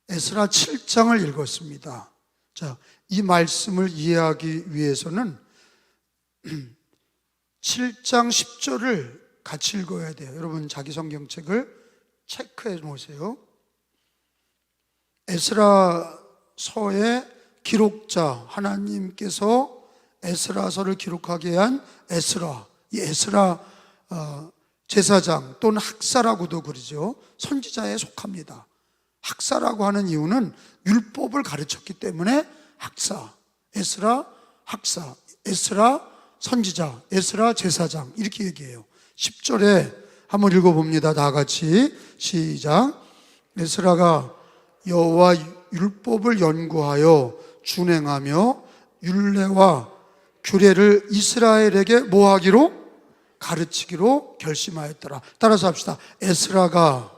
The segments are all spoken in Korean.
에스라 7장을 읽었습니다. 자, 이 말씀을 이해하기 위해서는 7장 10절을 같이 읽어야 돼요. 여러분 자기 성경책을 체크해 놓으세요. 에스라서의 기록자, 하나님께서 에스라서를 기록하게 한 에스라, 이 에스라 제사장 또는 학사라고도 그러죠. 선지자에 속합니다. 학사라고 하는 이유는 율법을 가르쳤기 때문에 학사, 에스라 학사, 에스라 선지자, 에스라 제사장 이렇게 얘기해요. 10절에 한번 읽어봅니다. 다 같이 시작. 에스라가 여호와 율법을 연구하여 준행하며 율례와 규례를 이스라엘에게 뭐하기로? 가르치기로 결심하였더라. 따라서 합시다. 에스라가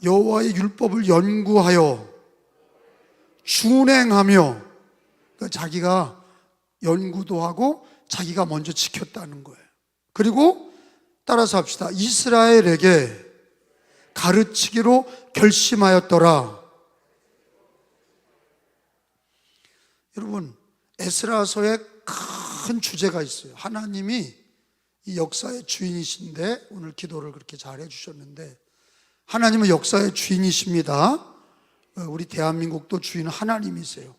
여호와의 율법을 연구하여 준행하며, 그러니까 자기가 연구도 하고 자기가 먼저 지켰다는 거예요. 그리고 따라서 합시다. 이스라엘에게 가르치기로 결심하였더라. 여러분, 에스라서에 큰 주제가 있어요. 하나님이 이 역사의 주인이신데, 오늘 기도를 그렇게 잘 해주셨는데, 하나님은 역사의 주인이십니다. 우리 대한민국도 주인은 하나님이세요.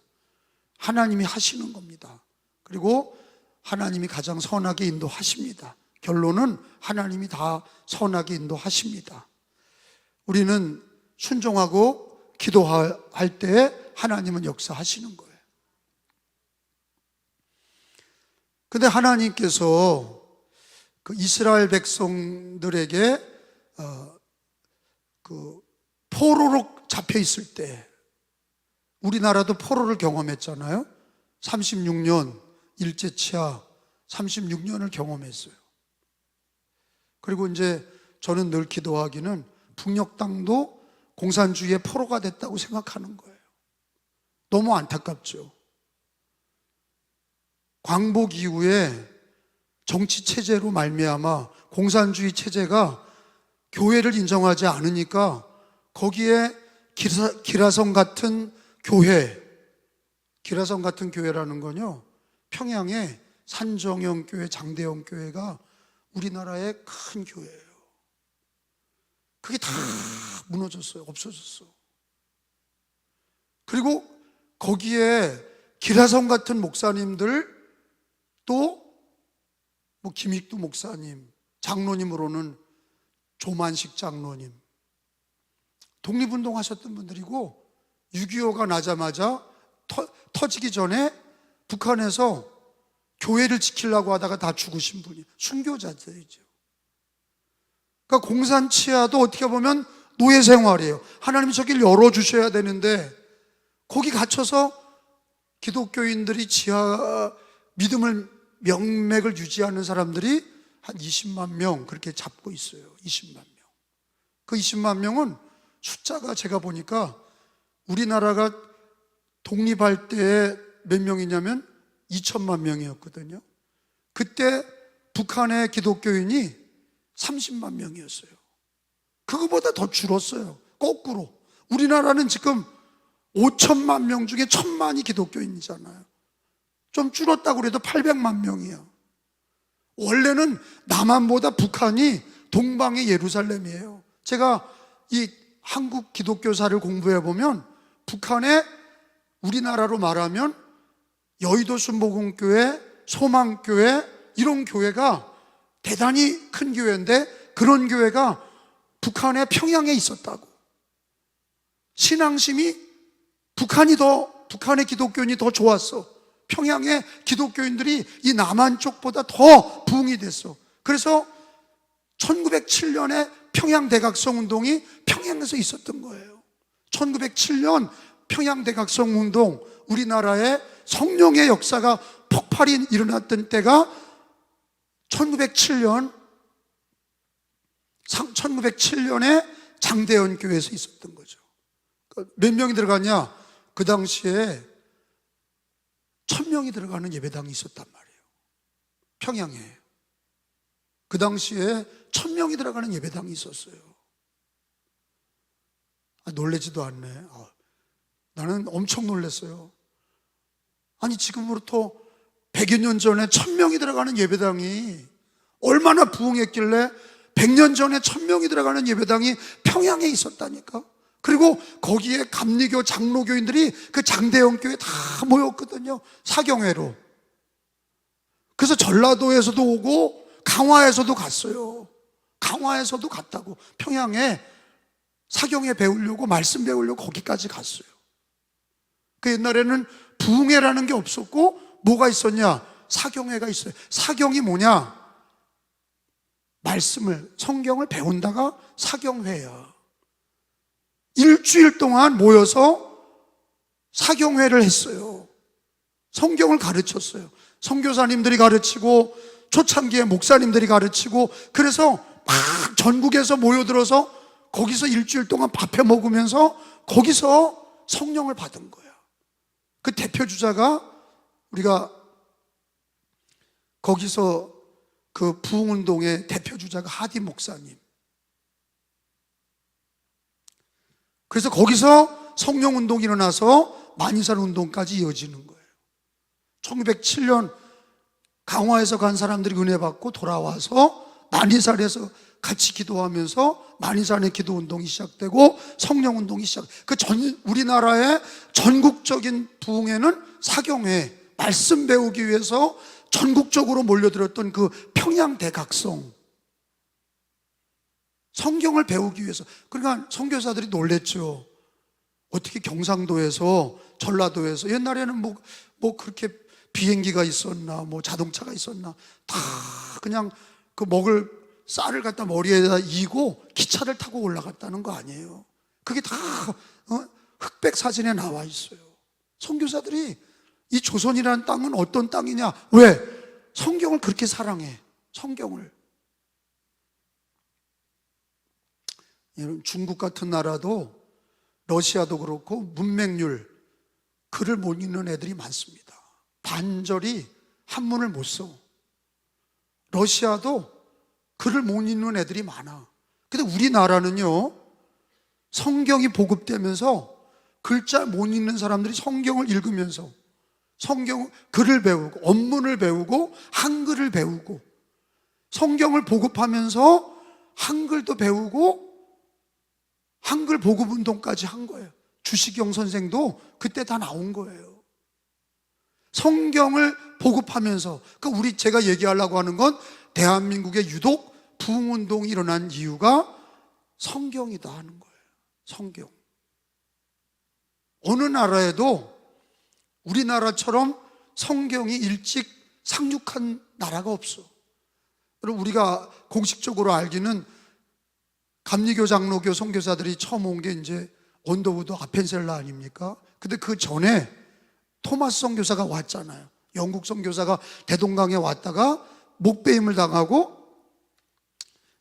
하나님이 하시는 겁니다. 그리고 하나님이 가장 선하게 인도하십니다. 결론은 하나님이 다 선하게 인도하십니다. 우리는 순종하고 기도할 때 하나님은 역사하시는 거예요. 근데 하나님께서 그 이스라엘 백성들에게 그 포로로 잡혀 있을 때, 우리나라도 포로를 경험했잖아요. 36년 일제치하 36년을 경험했어요. 그리고 이제 저는 늘 기도하기는 북녘 땅도 공산주의의 포로가 됐다고 생각하는 거예요. 너무 안타깝죠. 광복 이후에 정치 체제로 말미암아 공산주의 체제가 교회를 인정하지 않으니까 거기에 기라성 같은 교회, 기라성 같은 교회라는 건요, 평양에 산정형 교회, 장대형 교회가 우리나라의 큰 교회예요. 그게 다 무너졌어요. 없어졌어. 그리고 거기에 기라성 같은 목사님들, 또 뭐 김익두 목사님, 장로님으로는 조만식 장로님, 독립운동 하셨던 분들이고 6.25가 나자마자 터지기 전에 북한에서 교회를 지키려고 하다가 다 죽으신 분이 순교자들이죠. 그러니까 공산치하도 어떻게 보면 노예 생활이에요. 하나님이 저길 열어주셔야 되는데 거기 갇혀서 기독교인들이 믿음을 명맥을 유지하는 사람들이 한 20만 명 그렇게 잡고 있어요. 20만 명. 그 20만 명은 숫자가 제가 보니까 우리나라가 독립할 때 몇 명이냐면 2천만 명이었거든요. 그때 북한의 기독교인이 30만 명이었어요. 그거보다 더 줄었어요. 거꾸로. 우리나라는 지금 5천만 명 중에 1,000만이 기독교인이잖아요. 좀 줄었다고 그래도 800만 명이에요. 원래는 남한보다 북한이 동방의 예루살렘이에요. 제가 이 한국 기독교사를 공부해 보면 북한에 우리나라로 말하면 여의도 순복음교회, 소망교회 이런 교회가 대단히 큰 교회인데 그런 교회가 북한의 평양에 있었다고. 신앙심이 북한의 기독교인이 더 좋았어. 평양의 기독교인들이 이 남한 쪽보다 더 부흥이 됐어. 그래서 1907년에 평양대각성 운동이 평양에서 있었던 거예요. 1907년 평양대각성 운동, 우리나라의 성령의 역사가 폭발이 일어났던 때가 1907년에 장대현 교회에서 있었던 거죠. 몇 명이 들어갔냐? 그 당시에 1,000명이 들어가는 예배당이 있었단 말이에요. 평양에. 그 당시에 1,000명이 들어가는 예배당이 있었어요. 놀라지도 않네. 나는 엄청 놀랐어요. 아니 지금으로부터 100여 년 전에 1000명이 들어가는 예배당이 얼마나 부흥했길래 100년 전에 1000명이 들어가는 예배당이 평양에 있었다니까. 그리고 거기에 감리교 장로교인들이 그 장대영 교회에 다 모였거든요. 사경회로. 그래서 전라도에서도 오고 강화에서도 갔어요. 강화에서도 갔다고. 평양에 사경회 배우려고, 말씀 배우려고 거기까지 갔어요. 그 옛날에는 부흥회라는 게 없었고 뭐가 있었냐? 사경회가 있어요. 사경이 뭐냐? 말씀을, 성경을 배운다가 사경회야. 일주일 동안 모여서 사경회를 했어요. 성경을 가르쳤어요. 선교사님들이 가르치고 초창기에 목사님들이 가르치고, 그래서 막 전국에서 모여들어서 거기서 일주일 동안 밥해 먹으면서 거기서 성령을 받은 거야. 그 대표 주자가 우리가 거기서 그 부흥운동의 대표 주자가 하디 목사님. 그래서 거기서 성령운동이 일어나서 만이산 운동까지 이어지는 거예요. 1907년 강화에서 간 사람들이 은혜 받고 돌아와서 만이산에서 같이 기도하면서 만이산의 기도 운동이 시작되고 성령 운동이 우리나라의 전국적인 부흥회는 사경회, 말씀 배우기 위해서 전국적으로 몰려들었던 그 평양 대각성, 성경을 배우기 위해서. 그러니까 선교사들이 놀랬죠. 어떻게 경상도에서, 전라도에서, 옛날에는 뭐 그렇게 비행기가 있었나, 뭐 자동차가 있었나, 다 그냥 그 먹을 쌀을 갖다 머리에다 이고 기차를 타고 올라갔다는 거 아니에요. 그게 다 흑백 사진에 나와 있어요. 선교사들이 이 조선이라는 땅은 어떤 땅이냐? 왜? 성경을 그렇게 사랑해. 성경을. 여러분, 중국 같은 나라도, 러시아도 그렇고 문맹률, 글을 못 읽는 애들이 많습니다. 반절이 한문을 못 써. 러시아도 글을 못 읽는 애들이 많아. 근데 우리나라는요, 성경이 보급되면서 글자 못 읽는 사람들이 성경을 읽으면서 글을 배우고, 언문을 배우고, 한글을 배우고, 성경을 보급하면서 한글도 배우고 한글 보급 운동까지 한 거예요. 주시경 선생도 그때 다 나온 거예요. 성경을 보급하면서. 제가 얘기하려고 하는 건 대한민국에 유독 부흥 운동이 일어난 이유가 성경이다 하는 거예요. 성경. 어느 나라에도 우리나라처럼 성경이 일찍 상륙한 나라가 없어. 여러분, 우리가 공식적으로 알기는 감리교 장로교 선교사들이 처음 온 게 이제 언더우드 아펜셀라 아닙니까? 근데 그 전에 토마스 선교사가 왔잖아요. 영국 선교사가 대동강에 왔다가 목배임을 당하고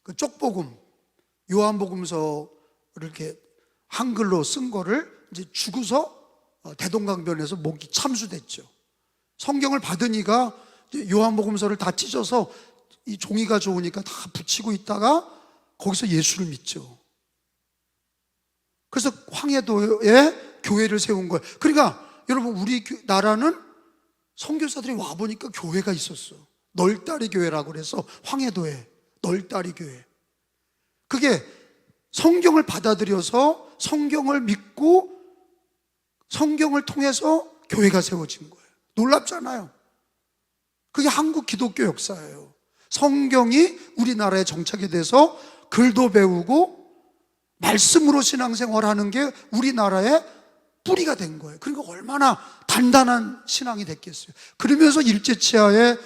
그 쪽복음, 요한복음서를 이렇게 한글로 쓴 거를 이제 주고서 대동강변에서 목이 참수됐죠. 성경을 받으니까 요한복음서를 다 찢어서 이 종이가 좋으니까 다 붙이고 있다가 거기서 예수를 믿죠. 그래서 황해도에 교회를 세운 거예요. 그러니까 여러분, 우리 나라는 선교사들이 와보니까 교회가 있었어. 널다리 교회라고 그래서 황해도에 널다리 교회. 그게 성경을 받아들여서 성경을 믿고 성경을 통해서 교회가 세워진 거예요. 놀랍잖아요. 그게 한국 기독교 역사예요. 성경이 우리나라에 정착이 돼서 글도 배우고 말씀으로 신앙생활하는 게 우리나라의 뿌리가 된 거예요. 그러니까 얼마나 단단한 신앙이 됐겠어요. 그러면서 일제치하에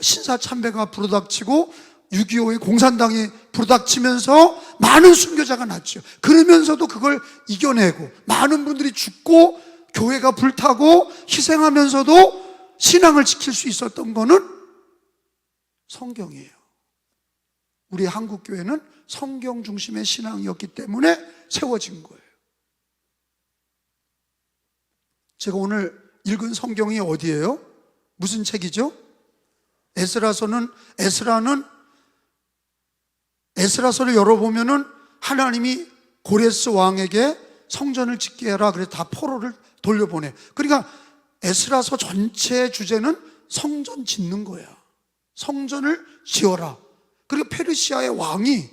신사참배가 불어닥치고 6.25의 공산당이 불어닥치면서 많은 순교자가 났죠. 그러면서도 그걸 이겨내고 많은 분들이 죽고 교회가 불타고 희생하면서도 신앙을 지킬 수 있었던 거는 성경이에요. 우리 한국교회는 성경 중심의 신앙이었기 때문에 세워진 거예요. 제가 오늘 읽은 성경이 어디예요? 무슨 책이죠? 에스라서를 열어보면은 하나님이 고레스 왕에게 성전을 짓게 해라. 그래서 다 포로를 돌려보내. 그러니까 에스라서 전체 주제는 성전 짓는 거야. 성전을 지어라. 그리고 페르시아의 왕이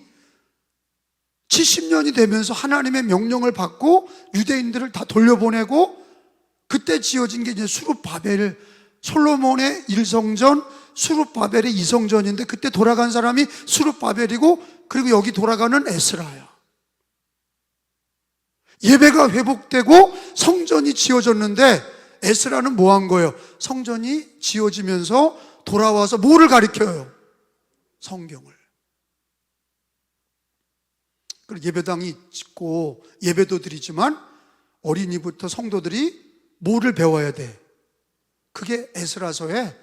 70년이 되면서 하나님의 명령을 받고 유대인들을 다 돌려보내고, 그때 지어진 게 이제 수룹바벨, 솔로몬의 1성전, 수룹바벨의 2성전인데 그때 돌아간 사람이 수룹바벨이고, 그리고 여기 돌아가는 에스라야. 예배가 회복되고 성전이 지어졌는데 에스라는 뭐 한 거예요? 성전이 지어지면서 돌아와서 뭐를 가르쳐요? 성경을. 그리고 예배당이 짓고 예배도 드리지만 어린이부터 성도들이 뭐를 배워야 돼? 그게 에스라서에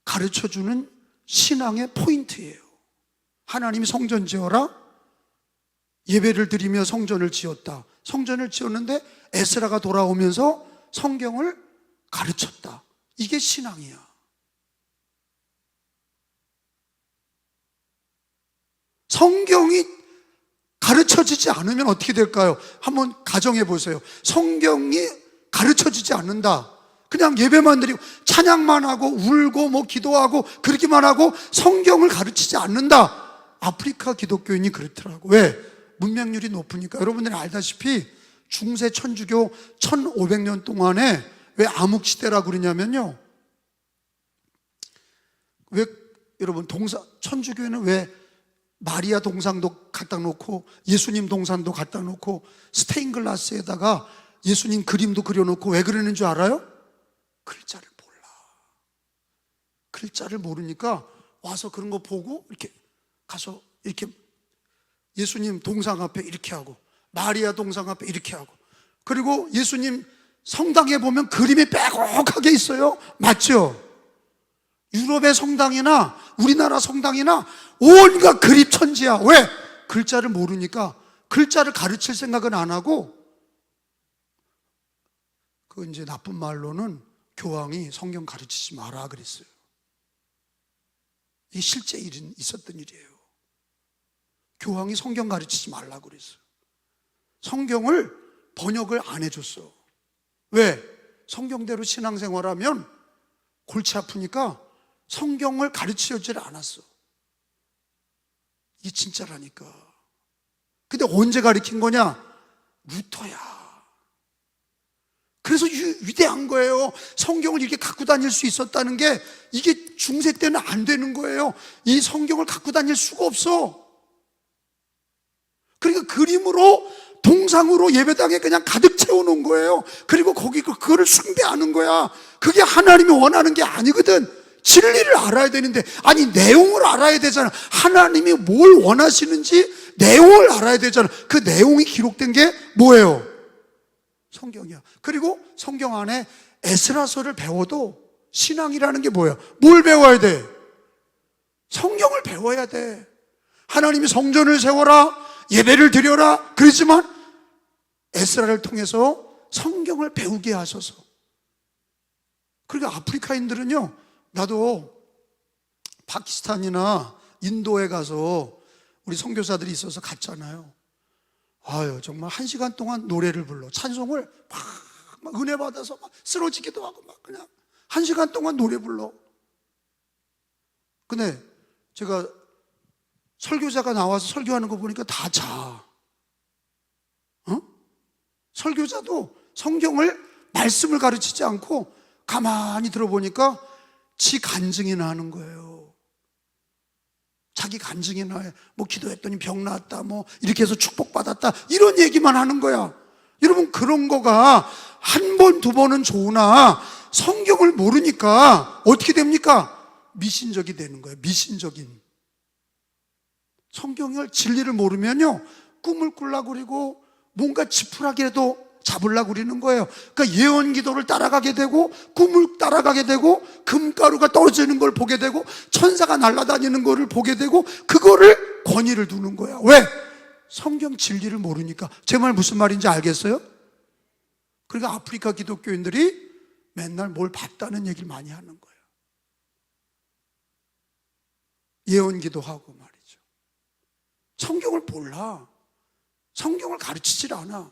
가르쳐주는 신앙의 포인트예요. 하나님이 성전 지어라, 예배를 드리며 성전을 지었다. 성전을 지었는데 에스라가 돌아오면서 성경을 가르쳤다. 이게 신앙이야. 성경이 가르쳐지지 않으면 어떻게 될까요? 한번 가정해 보세요. 성경이 가르쳐지지 않는다. 그냥 예배만 드리고 찬양만 하고 울고 뭐 기도하고 그러기만 하고 성경을 가르치지 않는다. 아프리카 기독교인이 그렇더라고. 왜? 문맹률이 높으니까. 여러분들이 알다시피 중세 천주교 1500년 동안에 왜 암흑시대라고 그러냐면요, 왜 여러분 천주교에는 왜 마리아 동상도 갖다 놓고 예수님 동상도 갖다 놓고 스테인글라스에다가 예수님 그림도 그려놓고 왜 그러는 줄 알아요? 글자를 몰라. 글자를 모르니까 와서 그런 거 보고 이렇게 가서 이렇게 예수님 동상 앞에 이렇게 하고 마리아 동상 앞에 이렇게 하고, 그리고 예수님 성당에 보면 그림이 빼곡하게 있어요. 맞죠? 유럽의 성당이나 우리나라 성당이나 온갖 그립천지야. 왜? 글자를 모르니까. 글자를 가르칠 생각은 안 하고, 그 이제 나쁜 말로는 교황이 성경 가르치지 마라 그랬어요. 이게 실제 있었던 일이에요. 교황이 성경 가르치지 말라고 그랬어요. 성경을 번역을 안 해줬어. 왜? 성경대로 신앙생활하면 골치 아프니까 성경을 가르치지를 않았어. 이게 진짜라니까. 근데 언제 가르친 거냐? 루터야. 그래서 위대한 거예요. 성경을 이렇게 갖고 다닐 수 있었다는 게, 이게 중세 때는 안 되는 거예요. 이 성경을 갖고 다닐 수가 없어. 그러니까 그림으로 동상으로 예배당에 그냥 가득 채워놓은 거예요. 그리고 그거를 숭배하는 거야. 그게 하나님이 원하는 게 아니거든. 진리를 알아야 되는데, 아니 내용을 알아야 되잖아. 하나님이 뭘 원하시는지 내용을 알아야 되잖아. 그 내용이 기록된 게 뭐예요? 성경이야. 그리고 성경 안에 에스라서를 배워도 신앙이라는 게 뭐야? 뭘 배워야 돼? 성경을 배워야 돼. 하나님이 성전을 세워라, 예배를 드려라 그러지만 에스라를 통해서 성경을 배우게 하셔서. 그러니까 아프리카인들은요, 나도 파키스탄이나 인도에 가서 우리 선교사들이 있어서 갔잖아요. 아유, 정말 1시간 동안 노래를 불러. 찬송을 막 은혜 받아서 막 쓰러지기도 하고 막 그냥 1시간 동안 노래 불러. 근데 제가 설교자가 나와서 설교하는 거 보니까 다 자. 설교자도 성경을, 말씀을 가르치지 않고 가만히 들어보니까 지 간증이나 하는 거예요. 자기 간증이나 해. 뭐 기도했더니 병 나았다, 뭐 이렇게 해서 축복받았다, 이런 얘기만 하는 거야. 여러분, 그런 거가 한 번, 두 번은 좋으나 성경을 모르니까 어떻게 됩니까? 미신적이 되는 거예요. 미신적인. 성경을, 진리를 모르면요, 꿈을 꾸려고 그리고 뭔가 지푸라기라도 잡으려고 그러는 거예요. 그러니까 예언 기도를 따라가게 되고, 꿈을 따라가게 되고, 금가루가 떨어지는 걸 보게 되고, 천사가 날아다니는 거를 보게 되고, 그거를 권위를 두는 거야. 왜? 성경 진리를 모르니까. 제 말 무슨 말인지 알겠어요? 그러니까 아프리카 기독교인들이 맨날 뭘 봤다는 얘기를 많이 하는 거예요. 예언 기도하고 말이죠. 성경을 몰라. 성경을 가르치질 않아.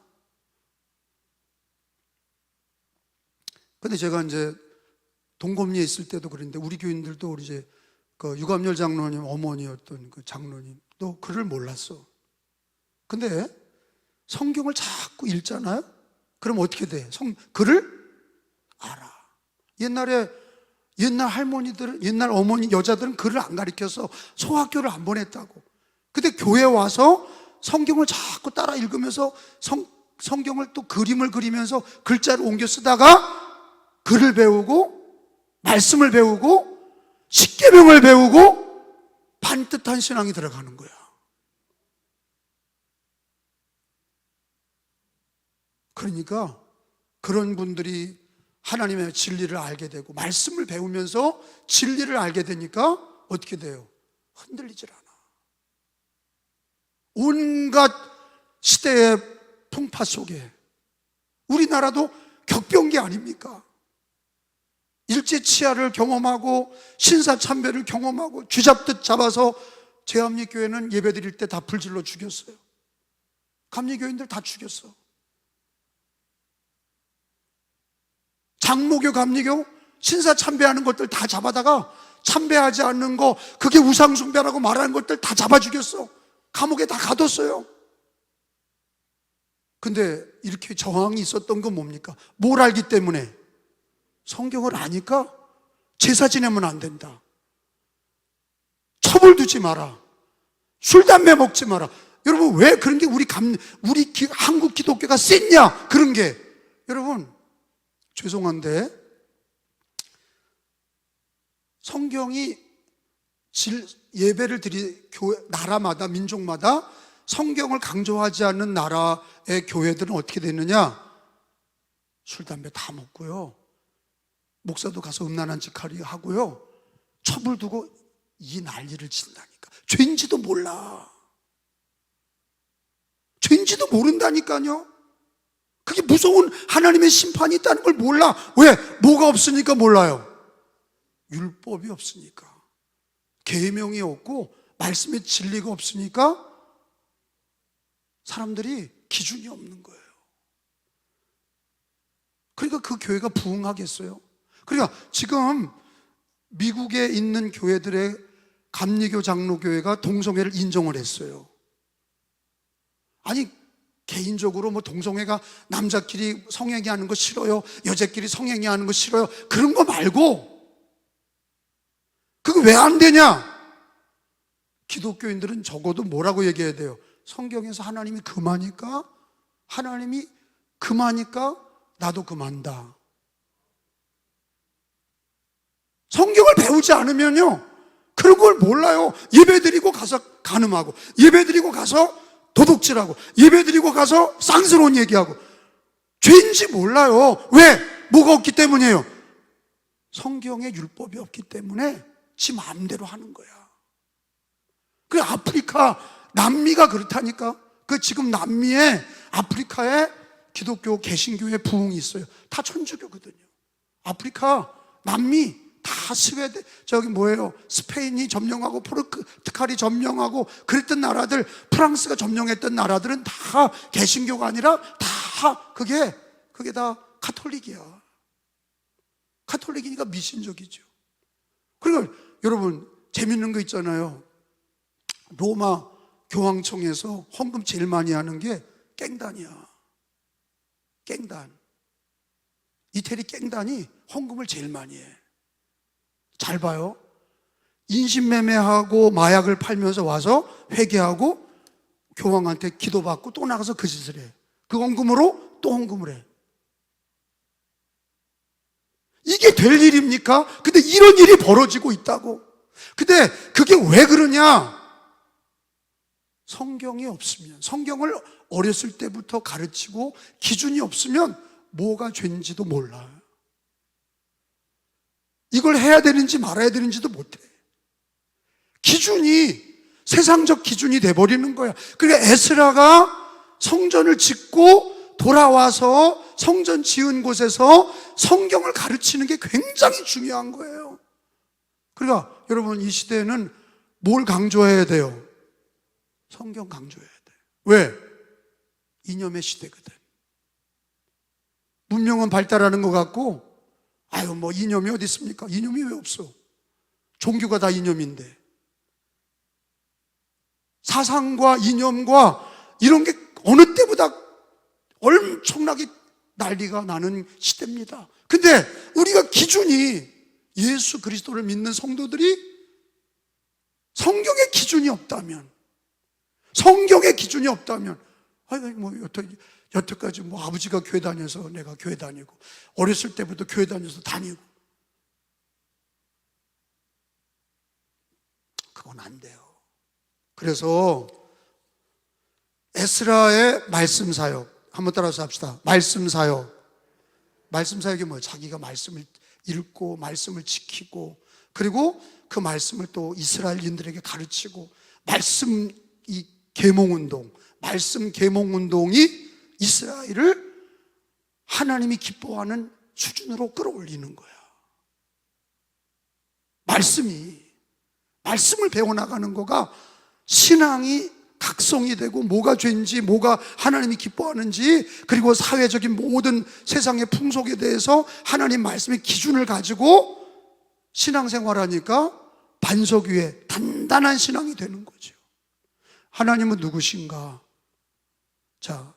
근데 제가 이제 동검리에 있을 때도 그랬는데, 우리 교인들도 우리 이제 그 유감열 장로님 어머니였던 그 장로님도 글을 몰랐어. 근데 성경을 자꾸 읽잖아요? 그럼 어떻게 돼? 글을 알아. 옛날 할머니들은, 옛날 어머니 여자들은 글을 안 가르쳐서 소학교를 안 보냈다고. 근데 교회 와서 성경을 자꾸 따라 읽으면서 성경을 또 그림을 그리면서 글자를 옮겨 쓰다가 글을 배우고 말씀을 배우고 십계명을 배우고 반듯한 신앙이 들어가는 거야. 그러니까 그런 분들이 하나님의 진리를 알게 되고 말씀을 배우면서 진리를 알게 되니까 어떻게 돼요? 흔들리질 않아. 온갖 시대의 풍파 속에 우리나라도 격변기 아닙니까? 일제치하를 경험하고 신사참배를 경험하고 쥐잡듯 잡아서 제합리교회는 예배드릴 때 다 불질러 죽였어요. 감리교인들 다 죽였어. 장로교, 감리교 신사참배하는 것들 다 잡아다가 참배하지 않는 거, 그게 우상숭배라고 말하는 것들 다 잡아 죽였어. 감옥에 다 가뒀어요. 근데 이렇게 저항이 있었던 건 뭡니까? 뭘 알기 때문에? 성경을 아니까 제사 지내면 안 된다, 첩을 두지 마라, 술 담배 먹지 마라. 여러분, 왜 그런 게 우리 한국 기독교가 셌냐? 그런 게, 여러분 죄송한데 성경이 예배를 나라마다 민족마다 성경을 강조하지 않는 나라의 교회들은 어떻게 되느냐? 술 담배 다 먹고요, 목사도 가서 음란한 짓 하고요, 첩을 두고 이 난리를 친다니까. 죄인지도 몰라. 죄인지도 모른다니까요. 그게 무서운 하나님의 심판이 있다는 걸 몰라. 왜? 뭐가 없으니까 몰라요? 율법이 없으니까. 계명이 없고 말씀의 진리가 없으니까 사람들이 기준이 없는 거예요. 그러니까 그 교회가 부흥하겠어요? 그러니까 지금 미국에 있는 교회들의 감리교 장로교회가 동성애를 인정을 했어요. 아니, 개인적으로 뭐 동성애가 남자끼리 성행위 하는 거 싫어요, 여자끼리 성행위 하는 거 싫어요, 그런 거 말고 그거 왜 안 되냐? 기독교인들은 적어도 뭐라고 얘기해야 돼요? 성경에서 하나님이 금하니까, 하나님이 금하니까 나도 금한다. 성경을 배우지 않으면요, 그런 걸 몰라요. 예배드리고 가서 간음하고, 예배드리고 가서 도둑질하고, 예배드리고 가서 쌍스러운 얘기하고. 죄인지 몰라요. 왜? 뭐가 없기 때문이에요? 성경에 율법이 없기 때문에 지 마음대로 하는 거야. 그 아프리카, 남미가 그렇다니까. 그 지금 남미에, 아프리카에 기독교 개신교의 부흥이 있어요. 다 천주교거든요. 아프리카, 남미 다 스웨덴, 스페인이 점령하고 포르투갈이 점령하고 그랬던 나라들, 프랑스가 점령했던 나라들은 다 개신교가 아니라 다 그게 다 카톨릭이야. 카톨릭이니까 미신적이죠. 그러니까 여러분, 재밌는 거 있잖아요. 로마 교황청에서 헌금 제일 많이 하는 게 깽단이야. 깽단. 이태리 깽단이 헌금을 제일 많이 해. 잘 봐요. 인신매매하고 마약을 팔면서 와서 회개하고 교황한테 기도받고 또 나가서 그 짓을 해. 그 헌금으로 또 헌금을 해. 이게 될 일입니까? 근데 이런 일이 벌어지고 있다고. 근데 그게 왜 그러냐? 성경이 없으면, 성경을 어렸을 때부터 가르치고 기준이 없으면 뭐가 죄인지도 몰라요. 이걸 해야 되는지 말아야 되는지도 못해. 기준이 세상적 기준이 돼버리는 거야. 그러니까 에스라가 성전을 짓고 돌아와서 성전 지은 곳에서 성경을 가르치는 게 굉장히 중요한 거예요. 그러니까 여러분, 이 시대에는 뭘 강조해야 돼요? 성경 강조해야 돼요. 왜? 이념의 시대거든. 문명은 발달하는 것 같고, 아유, 뭐 이념이 어디 있습니까? 이념이 왜 없어? 종교가 다 이념인데. 사상과 이념과 이런 게 어느 때보다 엄청나게 난리가 나는 시대입니다. 근데 우리가 기준이 예수 그리스도를 믿는 성도들이 성경의 기준이 없다면, 성경의 기준이 없다면, 아니 뭐 여태까지 뭐 아버지가 교회 다녀서 내가 교회 다니고, 어렸을 때부터 교회 다녀서 다니고, 그건 안 돼요. 그래서 에스라의 말씀 사역, 한번 따라서 합시다. 말씀 사역. 말씀 사역이 뭐예요? 자기가 말씀을 읽고 말씀을 지키고, 그리고 그 말씀을 또 이스라엘인들에게 가르치고, 말씀 이 계몽운동, 말씀 계몽운동이 이스라엘을 하나님이 기뻐하는 수준으로 끌어올리는 거야. 말씀을 배워나가는 거가 신앙이 각성이 되고, 뭐가 죄인지, 뭐가 하나님이 기뻐하는지, 그리고 사회적인 모든 세상의 풍속에 대해서 하나님 말씀의 기준을 가지고 신앙생활하니까 반석 위에 단단한 신앙이 되는 거죠. 하나님은 누구신가? 자,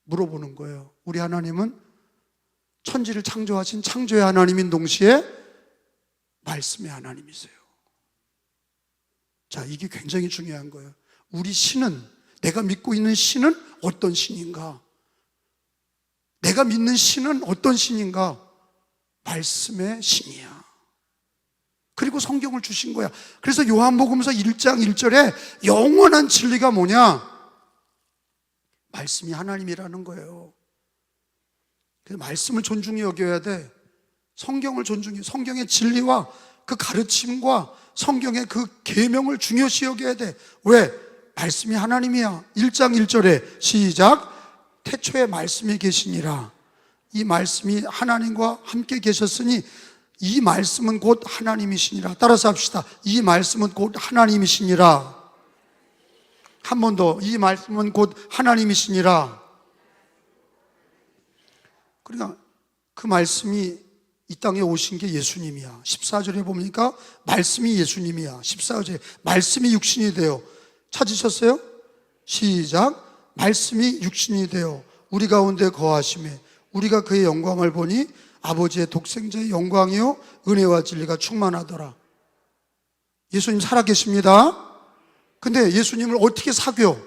물어보는 거예요. 우리 하나님은 천지를 창조하신 창조의 하나님인 동시에 말씀의 하나님이세요. 자, 이게 굉장히 중요한 거예요. 우리 신은, 내가 믿고 있는 신은 어떤 신인가? 내가 믿는 신은 어떤 신인가? 말씀의 신이야. 그리고 성경을 주신 거야. 그래서 요한복음서 1장 1절에 영원한 진리가 뭐냐? 말씀이 하나님이라는 거예요. 그래서 말씀을 존중히 여겨야 돼. 성경을 존중히, 성경의 진리와 그 가르침과 성경의 그 계명을 중요시 여겨야 돼. 왜? 말씀이 하나님이야. 1장 1절에 시작. 태초에 말씀이 계시니라. 이 말씀이 하나님과 함께 계셨으니 이 말씀은 곧 하나님이시니라. 따라서 합시다. 이 말씀은 곧 하나님이시니라. 한 번 더. 이 말씀은 곧 하나님이시니라. 그러니까 그 말씀이 이 땅에 오신 게 예수님이야. 14절에 보니까 말씀이 예수님이야. 14절에 말씀이 육신이 되어, 찾으셨어요? 시작. 말씀이 육신이 되어 우리 가운데 거하심에 우리가 그의 영광을 보니 아버지의 독생자의 영광이요 은혜와 진리가 충만하더라. 예수님 살아계십니다. 근데 예수님을 어떻게 사귀어?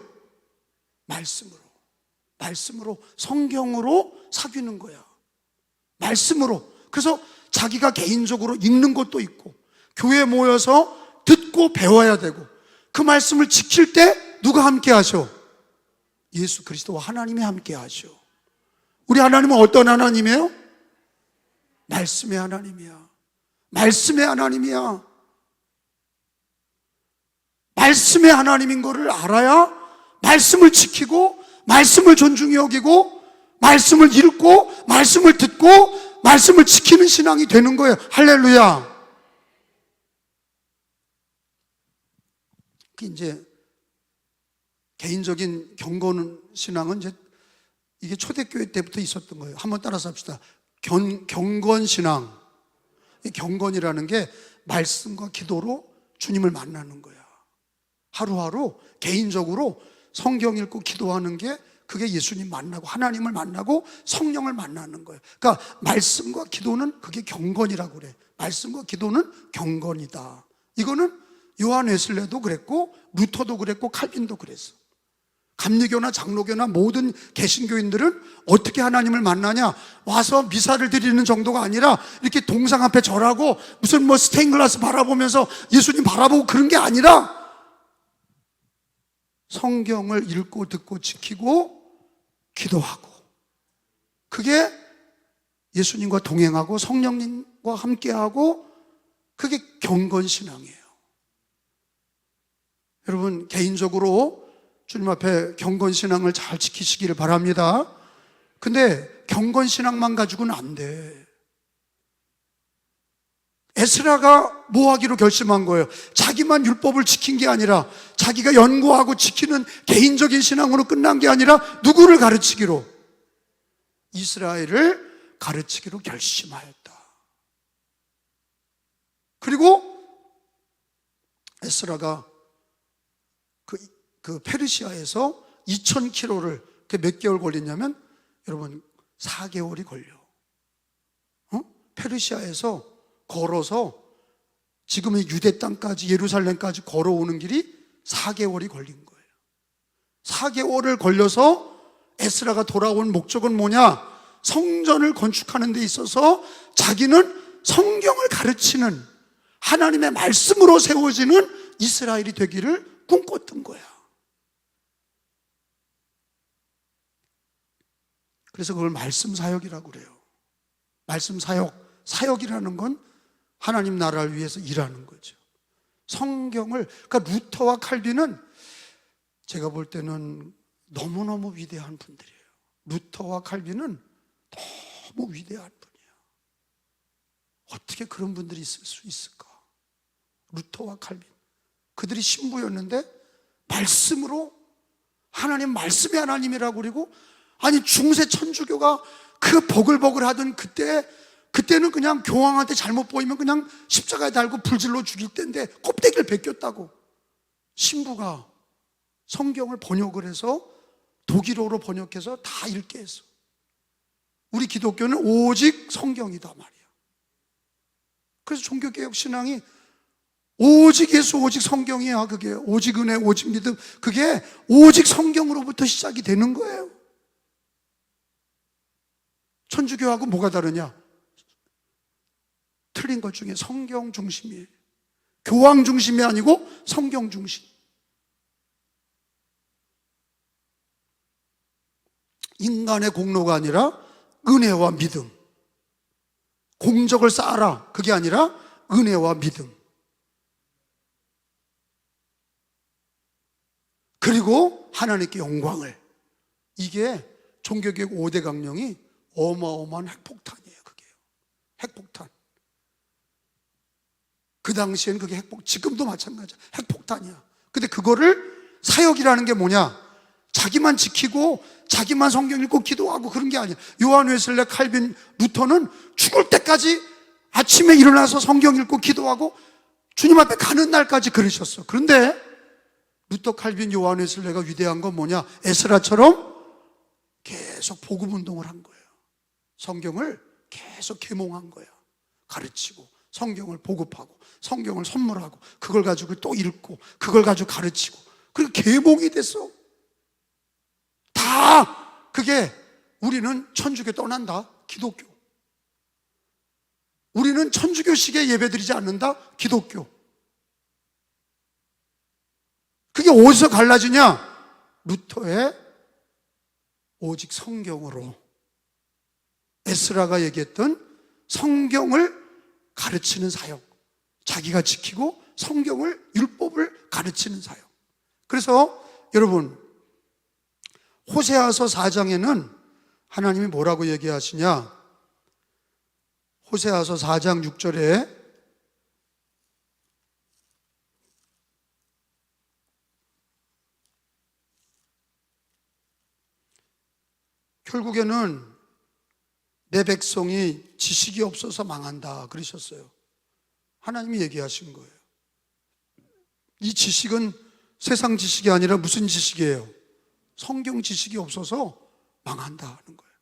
말씀으로, 성경으로 사귀는 거야. 말씀으로. 그래서 자기가 개인적으로 읽는 것도 있고, 교회에 모여서 듣고 배워야 되고, 그 말씀을 지킬 때 누가 함께 하셔? 예수 그리스도와 하나님이 함께 하셔. 우리 하나님은 어떤 하나님이에요? 말씀의 하나님이야. 말씀의 하나님이야. 말씀의 하나님인 거를 알아야 말씀을 지키고, 말씀을 존중히 여기고, 말씀을 읽고, 말씀을 듣고, 말씀을 지키는 신앙이 되는 거예요. 할렐루야. 이제 개인적인 경건 신앙은 이제 이게 초대교회 때부터 있었던 거예요. 한번 따라서 합시다. 경건 신앙. 이 경건이라는 게 말씀과 기도로 주님을 만나는 거야. 하루하루 개인적으로 성경 읽고 기도하는 게, 그게 예수님 만나고 하나님을 만나고 성령을 만나는 거예요. 그러니까 말씀과 기도는 그게 경건이라고 그래. 말씀과 기도는 경건이다. 이거는 요한 웨슬레도 그랬고, 루터도 그랬고, 칼빈도 그랬어. 감리교나 장로교나 모든 개신교인들은 어떻게 하나님을 만나냐? 와서 미사를 드리는 정도가 아니라 이렇게 동상 앞에 절하고 무슨 뭐 스테인글라스 바라보면서 예수님 바라보고 그런 게 아니라 성경을 읽고 듣고 지키고 기도하고, 그게 예수님과 동행하고 성령님과 함께하고, 그게 경건신앙이에요. 여러분, 개인적으로 주님 앞에 경건신앙을 잘 지키시기를 바랍니다. 근데 경건신앙만 가지고는 안 돼. 에스라가 뭐 하기로 결심한 거예요? 자기만 율법을 지킨 게 아니라 자기가 연구하고 지키는 개인적인 신앙으로 끝난 게 아니라 누구를 가르치기로? 이스라엘을 가르치기로 결심하였다. 그리고 에스라가 그 페르시아에서 2000km를 몇 개월 걸렸냐면 여러분 4개월이 걸려. 페르시아에서 걸어서 지금의 유대 땅까지 예루살렘까지 걸어오는 길이 4개월이 걸린 거예요. 4개월을 걸려서 에스라가 돌아온 목적은 뭐냐? 성전을 건축하는 데 있어서 자기는 성경을 가르치는 하나님의 말씀으로 세워지는 이스라엘이 되기를 꿈꿨던 거야. 그래서 그걸 말씀 사역이라고 그래요. 말씀 사역, 사역이라는 건 하나님 나라를 위해서 일하는 거죠. 성경을, 그러니까 루터와 칼빈은 제가 볼 때는 너무너무 위대한 분들이에요. 루터와 칼빈은 너무 위대한 분이에요. 어떻게 그런 분들이 있을 수 있을까? 루터와 칼빈, 그들이 신부였는데 말씀으로, 하나님 말씀의 하나님이라고 그리고, 아니 중세 천주교가 그 버글버글 하던 그때는 그냥 교황한테 잘못 보이면 그냥 십자가에 달고 불질러 죽일 때인데 껍데기를 벗겼다고. 신부가 성경을 번역을 해서 독일어로 번역해서 다 읽게 했어. 우리 기독교는 오직 성경이다 말이야. 그래서 종교개혁 신앙이 오직 예수, 오직 성경이야. 그게 오직 은혜, 오직 믿음, 그게 오직 성경으로부터 시작이 되는 거예요. 천주교하고 뭐가 다르냐? 틀린 것 중에 성경 중심이에요. 교황 중심이 아니고 성경 중심. 인간의 공로가 아니라 은혜와 믿음. 공적을 쌓아라, 그게 아니라 은혜와 믿음. 그리고 하나님께 영광을. 이게 종교개혁 5대 강령이 어마어마한 핵폭탄이에요. 그게요. 핵폭탄. 그 당시에는 그게 지금도 마찬가지야. 핵폭탄이야. 근데 그거를 사역이라는 게 뭐냐? 자기만 지키고 자기만 성경 읽고 기도하고 그런 게 아니야. 요한 웨슬레, 칼빈, 루터는 죽을 때까지 아침에 일어나서 성경 읽고 기도하고 주님 앞에 가는 날까지 그러셨어. 그런데 루터, 칼빈, 요한 웨슬레가 위대한 건 뭐냐? 에스라처럼 계속 복음 운동을 한 거예요. 성경을 계속 계몽한 거야. 가르치고 성경을 보급하고 성경을 선물하고 그걸 가지고 또 읽고 그걸 가지고 가르치고, 그리고 계몽이 됐어. 다 그게 우리는 천주교 떠난다, 기독교. 우리는 천주교식의 예배드리지 않는다, 기독교. 그게 어디서 갈라지냐? 루터의 오직 성경으로. 에스라가 얘기했던 성경을 가르치는 사역, 자기가 지키고 성경을, 율법을 가르치는 사역. 그래서 여러분, 호세아서 4장에는 하나님이 뭐라고 얘기하시냐? 호세아서 4장 6절에 결국에는 내 백성이 지식이 없어서 망한다 그러셨어요. 하나님이 얘기하신 거예요. 이 지식은 세상 지식이 아니라 무슨 지식이에요? 성경 지식이 없어서 망한다 하는 거예요.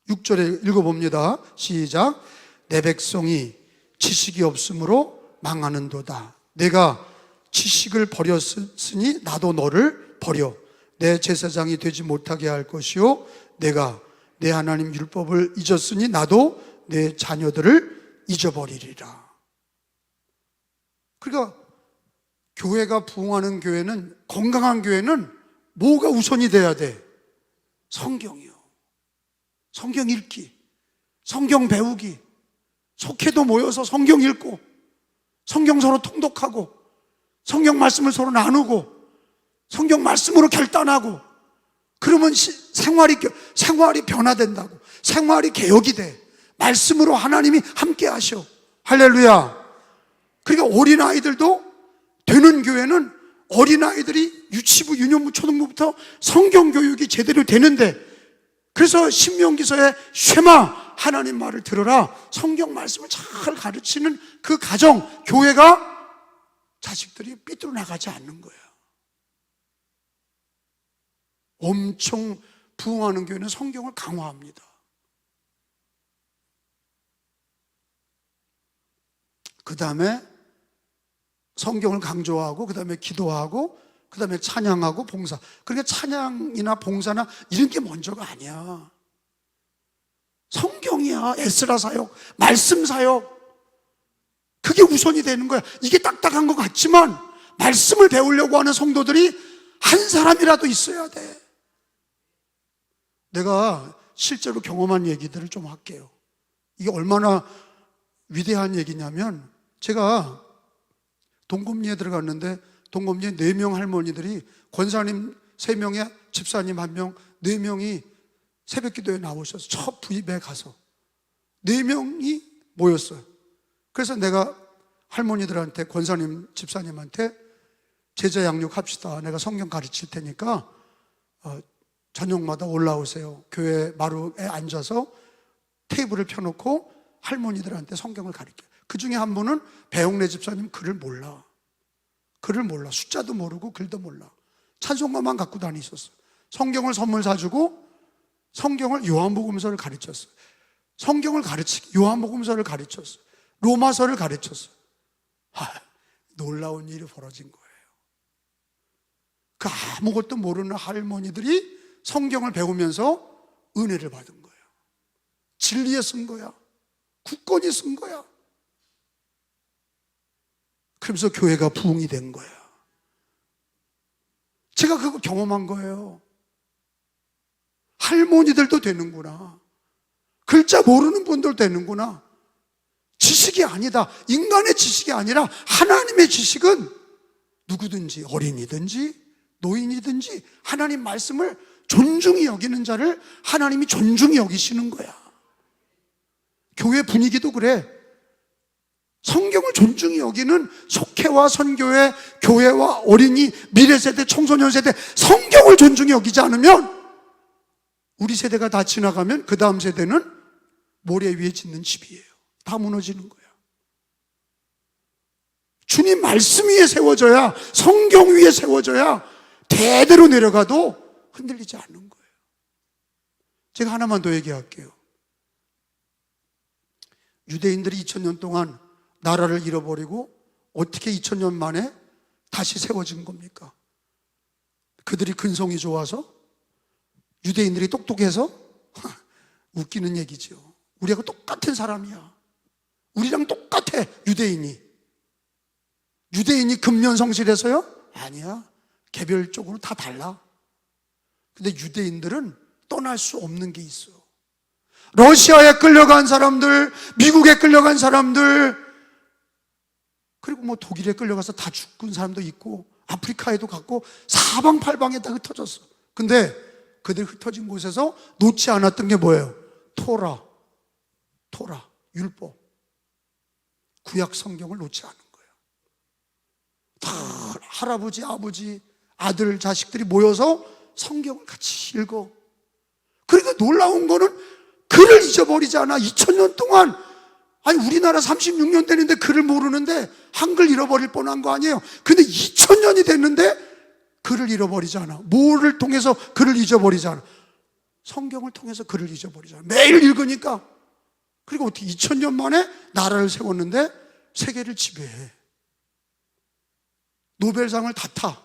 6절에 읽어봅니다. 시작. 내 백성이 지식이 없으므로 망하는도다. 내가 지식을 버렸으니 나도 너를 버려 내 제사장이 되지 못하게 할 것이요, 내가 내 하나님 율법을 잊었으니 나도 내 자녀들을 잊어버리리라. 그러니까 교회가 부흥하는 교회는, 건강한 교회는 뭐가 우선이 돼야 돼? 성경이요. 성경 읽기, 성경 배우기, 속회도 모여서 성경 읽고 성경 서로 통독하고 성경 말씀을 서로 나누고 성경 말씀으로 결단하고, 그러면 생활이 변화된다고. 생활이 개혁이 돼. 말씀으로 하나님이 함께 하셔. 할렐루야. 그러니까 어린아이들도 되는 교회는 어린아이들이 유치부, 유년부, 초등부부터 성경 교육이 제대로 되는데, 그래서 신명기서에 쉐마, 하나님 말을 들어라, 성경 말씀을 잘 가르치는 그 가정, 교회가 자식들이 삐뚤어 나가지 않는 거예요. 엄청 부흥하는 교회는 성경을 강화합니다. 그 다음에 성경을 강조하고, 그 다음에 기도하고, 그 다음에 찬양하고 봉사. 그러니까 찬양이나 봉사나 이런 게 먼저가 아니야. 성경이야. 에스라 사역, 말씀 사역, 그게 우선이 되는 거야. 이게 딱딱한 것 같지만 말씀을 배우려고 하는 성도들이 한 사람이라도 있어야 돼. 내가 실제로 경험한 얘기들을 좀 할게요. 이게 얼마나 위대한 얘기냐면, 제가 동금리에 들어갔는데 동금리에 4명 할머니들이, 권사님 3명에 집사님 1명, 4명이 새벽기도에 나오셔서 첫 부입에 가서 4명이 모였어요. 그래서 내가 할머니들한테, 권사님, 집사님한테 제자 양육합시다. 내가 성경 가르칠 테니까 저녁마다 올라오세요. 교회 마루에 앉아서 테이블을 펴놓고 할머니들한테 성경을 가르쳐요. 그 중에 한 분은 배용래 집사님, 글을 몰라. 숫자도 모르고 글도 몰라. 찬송가만 갖고 다니셨어. 성경을 선물 사주고 성경을, 요한복음서를 가르쳤어. 요한복음서를 가르쳤어. 로마서를 가르쳤어. 놀라운 일이 벌어진 거예요. 그 아무것도 모르는 할머니들이 성경을 배우면서 은혜를 받은 거예요. 진리에 쓴 거야. 굳건히 쓴 거야. 그러면서 교회가 부흥이 된 거야. 제가 그거 경험한 거예요. 할머니들도 되는구나. 글자 모르는 분들 되는구나. 지식이 아니다. 인간의 지식이 아니라 하나님의 지식은 누구든지, 어린이든지 노인이든지 하나님 말씀을 존중히 여기는 자를 하나님이 존중히 여기시는 거야. 교회 분위기도 그래. 성경을 존중히 여기는 속회와 선교회, 교회와 어린이, 미래세대, 청소년 세대, 성경을 존중히 여기지 않으면, 우리 세대가 다 지나가면 그 다음 세대는 모래 위에 짓는 집이에요. 다 무너지는 거야. 주님 말씀 위에 세워져야, 성경 위에 세워져야 대대로 내려가도 흔들리지 않는 거예요. 제가 하나만 더 얘기할게요. 유대인들이 2000년 동안 나라를 잃어버리고 어떻게 2000년 만에 다시 세워진 겁니까? 그들이 근성이 좋아서? 유대인들이 똑똑해서? 웃기는 얘기죠. 우리하고 똑같은 사람이야. 우리랑 똑같아. 유대인이 근면성실해서요? 아니야. 개별적으로 다 달라. 근데 유대인들은 떠날 수 없는 게 있어. 러시아에 끌려간 사람들, 미국에 끌려간 사람들, 그리고 뭐 독일에 끌려가서 다 죽은 사람도 있고, 아프리카에도 갔고, 사방팔방에 다 흩어졌어. 근데 그들 흩어진 곳에서 놓지 않았던 게 뭐예요? 토라, 율법, 구약 성경을 놓지 않은 거예요. 다 할아버지, 아버지, 아들, 자식들이 모여서 성경을 같이 읽어. 그러니까 놀라운 거는 글을 잊어버리지 않아. 2000년 동안, 아니 우리나라 36년 되는데 글을 모르는데 한글 잃어버릴 뻔한 거 아니에요. 근데 2000년이 됐는데 글을 잃어버리지 않아. 뭐를 통해서 글을 잊어버리지 않아? 성경을 통해서 글을 잊어버리지 않아. 매일 읽으니까. 그리고 어떻게 2000년 만에 나라를 세웠는데 세계를 지배해. 노벨상을 다 타.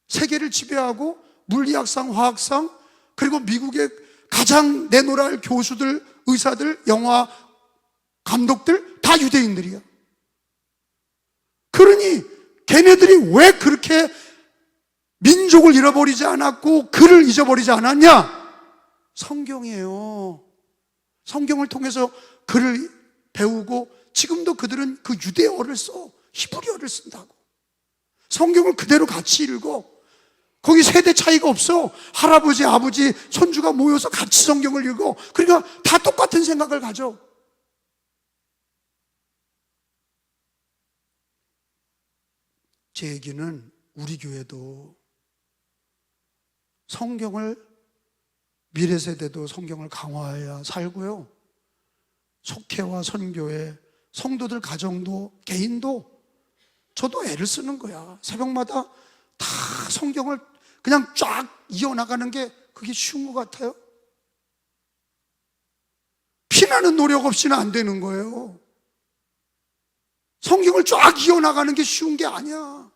세계를 지배하고 물리학상, 화학상, 그리고 미국의 가장 내노랄 교수들, 의사들, 영화 감독들 다 유대인들이야. 그러니 걔네들이 왜 그렇게 민족을 잃어버리지 않았고 글을 잊어버리지 않았냐? 성경이에요. 성경을 통해서 글을 배우고, 지금도 그들은 그 유대어를 써. 히브리어를 쓴다고. 성경을 그대로 같이 읽어. 거기 세대 차이가 없어. 할아버지, 아버지, 손주가 모여서 같이 성경을 읽어. 그러니까 다 똑같은 생각을 가져. 제 얘기는 우리 교회도 성경을, 미래 세대도 성경을 강화해야 살고요, 속회와 선교회, 성도들 가정도, 개인도, 저도 애를 쓰는 거야. 새벽마다 다 성경을 그냥 쫙 이어나가는 게 그게 쉬운 것 같아요? 피나는 노력 없이는 안 되는 거예요. 성경을 쫙 이어나가는 게 쉬운 게 아니야.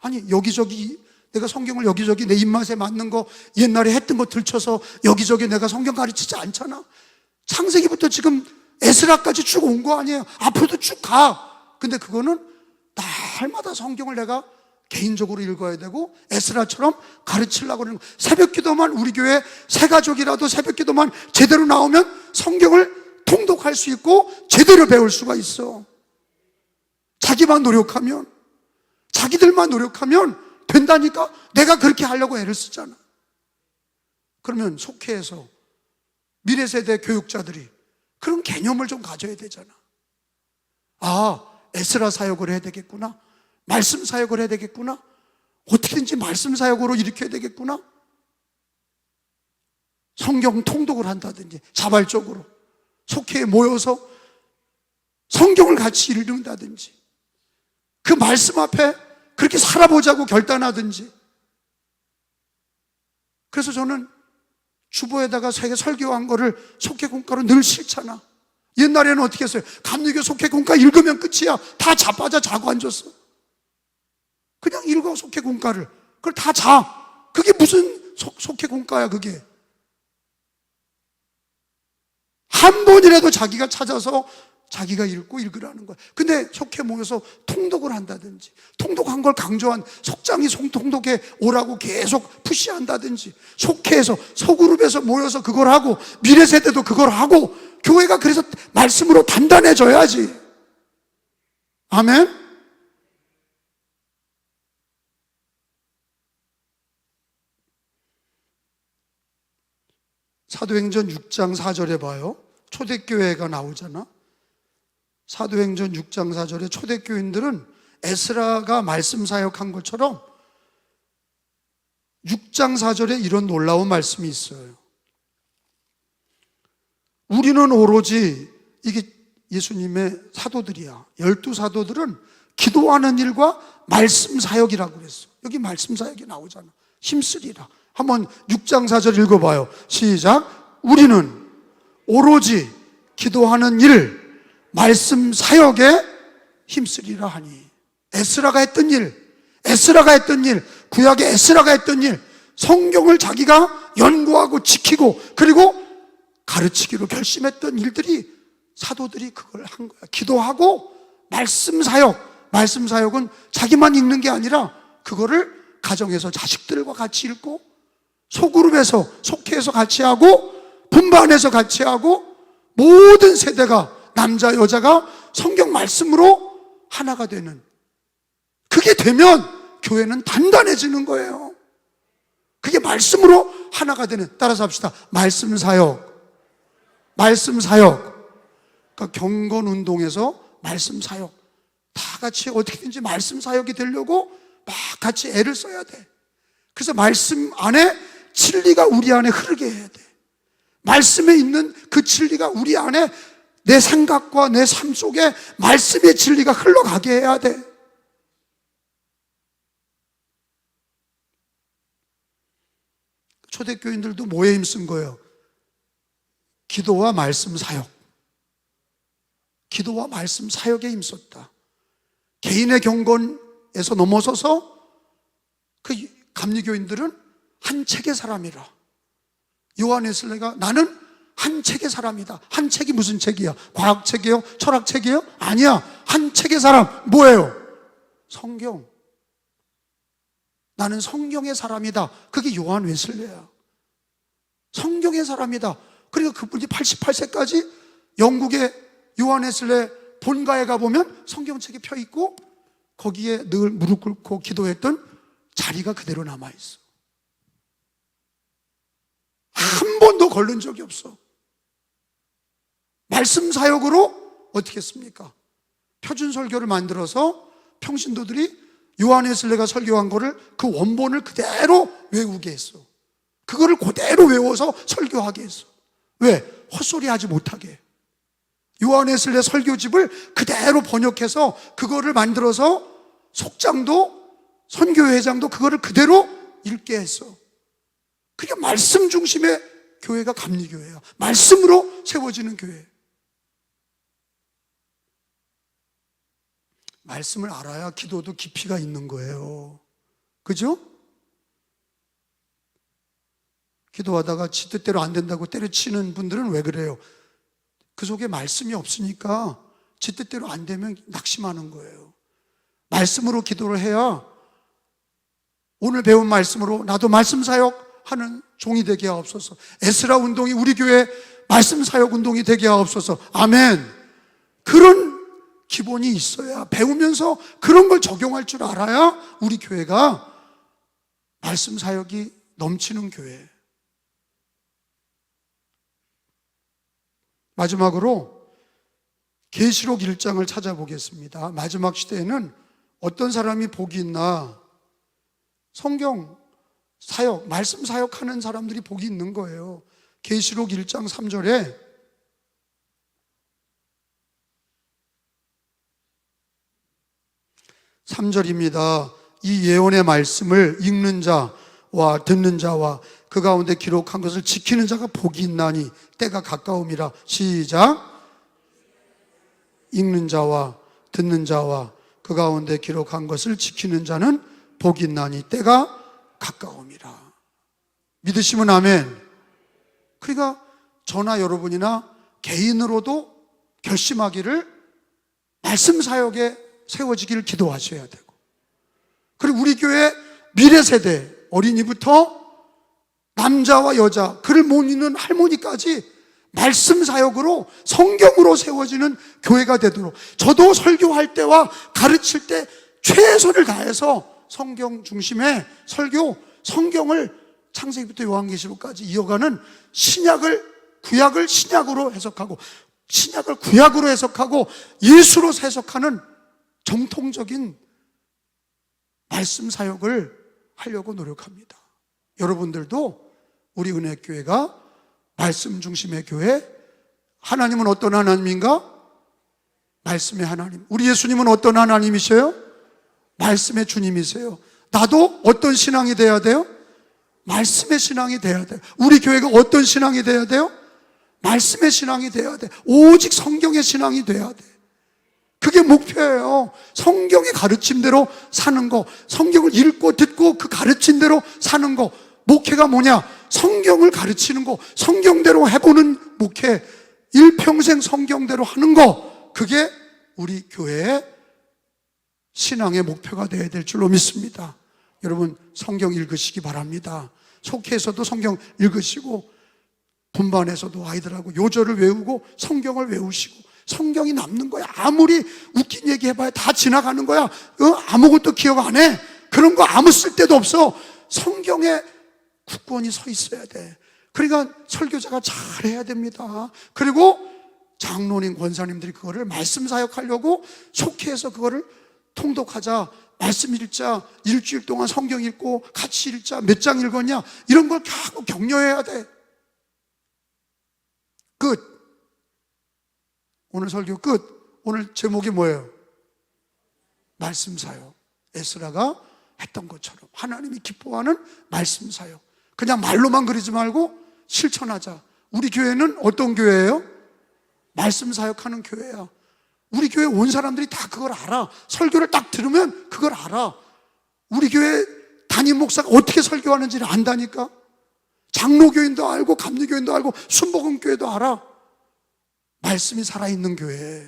아니, 여기저기 내가 성경을 여기저기 내 입맛에 맞는 거 옛날에 했던 거 들춰서 여기저기 내가 성경 가르치지 않잖아. 창세기부터 지금 에스라까지 쭉 온 거 아니에요. 앞으로도 쭉 가. 근데 그거는 날마다 성경을 내가 개인적으로 읽어야 되고 에스라처럼 가르치려고 하는 거. 새벽 기도만, 우리 교회 새 가족이라도 새벽 기도만 제대로 나오면 성경을 통독할 수 있고 제대로 배울 수가 있어. 자기만 노력하면, 자기들만 노력하면 된다니까. 내가 그렇게 하려고 애를 쓰잖아. 그러면 속회에서 미래 세대 교육자들이 그런 개념을 좀 가져야 되잖아. 아, 에스라 사역을 해야 되겠구나, 말씀 사역을 해야 되겠구나, 어떻게든지 말씀 사역으로 일으켜야 되겠구나, 성경 통독을 한다든지 자발적으로 속회에 모여서 성경을 같이 읽는다든지, 그 말씀 앞에 그렇게 살아보자고 결단하든지. 그래서 저는 주보에다가 세계 설교한 거를 속회 공과로 늘 실잖아. 옛날에는 어떻게 했어요? 감리교 속회 공과 읽으면 끝이야. 다 자빠져 자고 앉았어. 그냥 읽어, 속회 공과를. 그걸 다 자. 그게 무슨 속회 공과야 그게. 한 번이라도 자기가 찾아서 자기가 읽고 읽으라는 거야. 근데 속회 모여서 통독을 한다든지, 통독한 걸 강조한 속장이 통독에 오라고 계속 푸시한다든지, 속회에서 소그룹에서 모여서 그걸 하고 미래 세대도 그걸 하고, 교회가 그래서 말씀으로 단단해져야지. 아멘. 사도행전 6장 4절에 봐요. 초대교회가 나오잖아. 사도행전 6장 4절에 초대교인들은 에스라가 말씀 사역한 것처럼 6장 4절에 이런 놀라운 말씀이 있어요. 우리는 오로지, 이게 예수님의 사도들이야. 12사도들은 기도하는 일과 말씀 사역이라고 그랬어. 여기 말씀 사역이 나오잖아. 힘쓰리라. 한번 6장 4절 읽어봐요. 시작. 우리는 오로지 기도하는 일, 말씀 사역에 힘쓰리라 하니. 에스라가 했던 일, 에스라가 했던 일, 구약의 에스라가 했던 일, 성경을 자기가 연구하고 지키고 그리고 가르치기로 결심했던 일들이, 사도들이 그걸 한 거야. 기도하고 말씀 사역. 말씀 사역은 자기만 읽는 게 아니라 그거를 가정에서 자식들과 같이 읽고, 소그룹에서, 속회에서 같이 하고, 분반해서 같이 하고, 모든 세대가, 남자 여자가 성경 말씀으로 하나가 되는, 그게 되면 교회는 단단해지는 거예요. 그게 말씀으로 하나가 되는. 따라서 합시다. 말씀 사역. 말씀 사역. 그러니까 경건운동에서 말씀 사역, 다 같이 어떻게든지 말씀 사역이 되려고 막 같이 애를 써야 돼. 그래서 말씀 안에 진리가 우리 안에 흐르게 해야 돼. 말씀에 있는 그 진리가 우리 안에, 내 생각과 내 삶 속에 말씀의 진리가 흘러가게 해야 돼. 초대교인들도 뭐에 힘쓴 거예요? 기도와 말씀 사역. 기도와 말씀 사역에 힘썼다. 개인의 경건에서 넘어서서 그 감리교인들은 한 책의 사람이라. 요한 웨슬레가 나는 한 책의 사람이다. 한 책이 무슨 책이야? 과학책이에요? 철학책이에요? 아니야. 한 책의 사람. 뭐예요? 성경. 나는 성경의 사람이다. 그게 요한 웨슬레야. 성경의 사람이다. 그리고 그분이 88세까지 영국의 요한 웨슬레 본가에 가보면 성경책이 펴있고 거기에 늘 무릎 꿇고 기도했던 자리가 그대로 남아있어. 한 번도 걸른 적이 없어. 말씀 사역으로 어떻게 했습니까? 표준 설교를 만들어서 평신도들이 요한웨슬리가 설교한 거를 그 원본을 그대로 외우게 했어. 그거를 그대로 외워서 설교하게 했어. 왜? 헛소리 하지 못하게. 요한웨슬리 설교집을 그대로 번역해서 그거를 만들어서 속장도 선교회장도 그거를 그대로 읽게 했어. 그게 말씀 중심의 교회가 감리교회예요. 말씀으로 세워지는 교회. 말씀을 알아야 기도도 깊이가 있는 거예요. 그죠? 기도하다가 지 뜻대로 안 된다고 때려치는 분들은 왜 그래요? 그 속에 말씀이 없으니까 지 뜻대로 안 되면 낙심하는 거예요. 말씀으로 기도를 해야 오늘 배운 말씀으로 나도 말씀 사역하는 종이 되게 하옵소서. 에스라 운동이 우리 교회 말씀 사역 운동이 되게 하옵소서. 아멘. 그런 기본이 있어야, 배우면서 그런 걸 적용할 줄 알아야 우리 교회가 말씀 사역이 넘치는 교회. 마지막으로 계시록 1장을 찾아보겠습니다. 마지막 시대에는 어떤 사람이 복이 있나? 성경 사역, 말씀 사역하는 사람들이 복이 있는 거예요. 계시록 1장 3절에 이 예언의 말씀을 읽는 자와 듣는 자와 그 가운데 기록한 것을 지키는 자가 복이 있나니 때가 가까움이라. 시작. 읽는 자와 듣는 자와 그 가운데 기록한 것을 지키는 자는 복이 있나니 때가 가까움이라. 믿으시면 아멘. 그러니까 저나 여러분이나 개인으로도 결심하기를 말씀 사역에 세워지기를 기도하셔야 되고, 그리고 우리 교회 미래 세대 어린이부터 남자와 여자, 글을 못 읽는 할머니까지 말씀 사역으로 성경으로 세워지는 교회가 되도록, 저도 설교할 때와 가르칠 때 최선을 다해서 성경 중심의 설교, 성경을 창세기부터 요한계시록까지 이어가는 구약을 신약으로 해석하고, 신약을 구약으로 해석하고 예수로 해석하는 정통적인 말씀 사역을 하려고 노력합니다. 여러분들도 우리 은혜교회가 말씀 중심의 교회, 하나님은 어떤 하나님인가? 말씀의 하나님. 우리 예수님은 어떤 하나님이세요? 말씀의 주님이세요. 나도 어떤 신앙이 돼야 돼요? 말씀의 신앙이 돼야 돼요. 우리 교회가 어떤 신앙이 돼야 돼요? 말씀의 신앙이 돼야 돼. 오직 성경의 신앙이 돼야 돼. 그게 목표예요. 성경의 가르침대로 사는 거, 성경을 읽고 듣고 그 가르침대로 사는 거. 목회가 뭐냐? 성경을 가르치는 거, 성경대로 해보는 목회, 일평생 성경대로 하는 거. 그게 우리 교회의 신앙의 목표가 되어야 될 줄로 믿습니다. 여러분 성경 읽으시기 바랍니다. 속회에서도 성경 읽으시고, 분반에서도 아이들하고 요절을 외우고 성경을 외우시고, 성경이 남는 거야. 아무리 웃긴 얘기 해봐야 다 지나가는 거야. 아무것도 기억 안 해. 그런 거 아무 쓸데도 없어. 성경에 굳건히 서 있어야 돼. 그러니까 설교자가 잘해야 됩니다. 그리고 장로님, 권사님들이 그거를 말씀 사역하려고 속회에서 그거를 통독하자, 말씀 읽자, 일주일 동안 성경 읽고 같이 읽자, 몇 장 읽었냐, 이런 걸 자꾸 격려해야 돼. 끝. 오늘 설교 끝. 오늘 제목이 뭐예요? 말씀 사역. 에스라가 했던 것처럼 하나님이 기뻐하는 말씀 사역. 그냥 말로만 그러지 말고 실천하자. 우리 교회는 어떤 교회예요? 말씀 사역하는 교회야. 우리 교회 온 사람들이 다 그걸 알아. 설교를 딱 들으면 그걸 알아. 우리 교회 담임 목사가 어떻게 설교하는지를 안다니까. 장로교인도 알고 감리교인도 알고 순복음교회도 알아. 말씀이 살아있는 교회,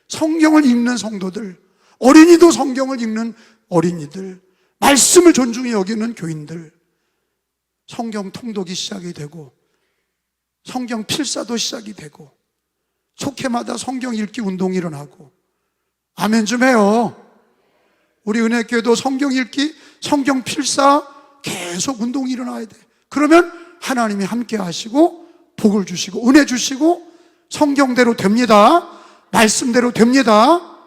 성경을 읽는 성도들, 어린이도 성경을 읽는 어린이들, 말씀을 존중히 여기는 교인들, 성경 통독이 시작이 되고 성경 필사도 시작이 되고 속회마다 성경 읽기 운동이 일어나고. 아멘 좀 해요. 우리 은혜교회도 성경 읽기, 성경 필사 계속 운동이 일어나야 돼. 그러면 하나님이 함께 하시고 복을 주시고 은혜 주시고 성경대로 됩니다. 말씀대로 됩니다.